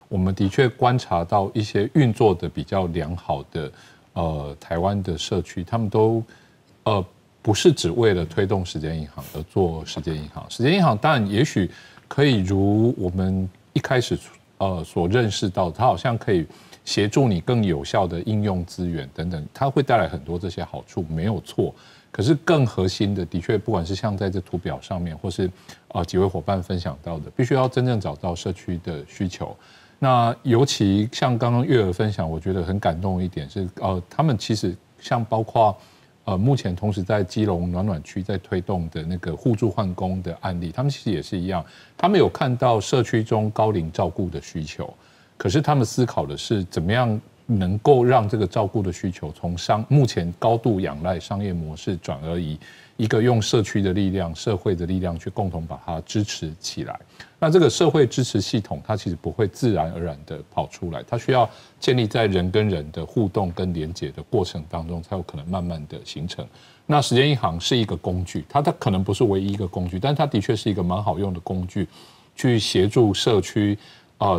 我们的确观察到一些运作的比较良好的台湾的社区，他们都不是只为了推动时间银行而做时间银行。时间银行当然也许可以如我们一开始所认识到，它好像可以协助你更有效的应用资源等等，它会带来很多这些好处，没有错。可是更核心的，的确不管是像在这图表上面，或是几位伙伴分享到的，必须要真正找到社区的需求。那尤其像刚刚月娥分享，我觉得很感动的一点是，他们其实像包括目前同时在基隆暖暖区在推动的那个互助换工的案例，他们其实也是一样，他们有看到社区中高龄照顾的需求，可是他们思考的是怎么样能够让这个照顾的需求从目前高度仰赖商业模式，转而以一个用社区的力量、社会的力量去共同把它支持起来。那这个社会支持系统，它其实不会自然而然的跑出来，它需要建立在人跟人的互动跟连结的过程当中，才有可能慢慢的形成。那时间银行是一个工具，它可能不是唯一一个工具，但它的确是一个蛮好用的工具，去协助社区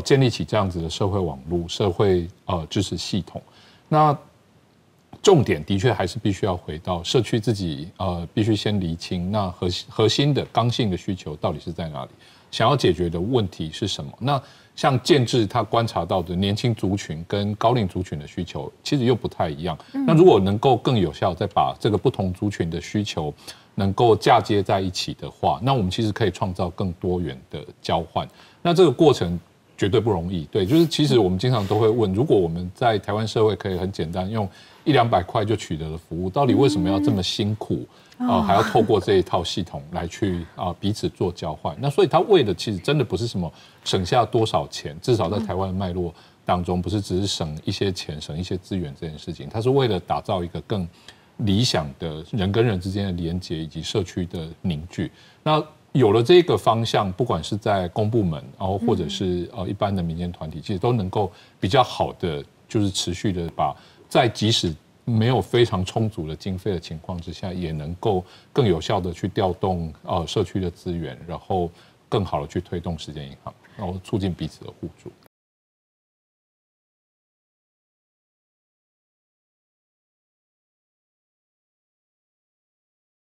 建立起这样子的社会网络、社会支持系统。那重点的确还是必须要回到社区自己，必须先厘清那核心的刚性的需求到底是在哪里，想要解决的问题是什么。那像建制他观察到的年轻族群跟高龄族群的需求，其实又不太一样。那如果能够更有效再把这个不同族群的需求能够嫁接在一起的话，那我们其实可以创造更多元的交换。那这个过程绝对不容易，对，就是其实我们经常都会问，如果我们在台湾社会可以很简单用100-200块就取得了服务，到底为什么要这么辛苦？还要透过这一套系统来去彼此做交换。那所以他为的其实真的不是什么省下多少钱，至少在台湾的脉络当中，不是只是省一些钱、省一些资源这件事情，他是为了打造一个更理想的人跟人之间的连结以及社区的凝聚。那有了这个方向，不管是在公部门，然后或者是一般的民间团体，其实都能够比较好的，就是持续的把在即使没有非常充足的经费的情况之下，也能够更有效的去调动社区的资源，然后更好的去推动时间银行，然后促进彼此的互助。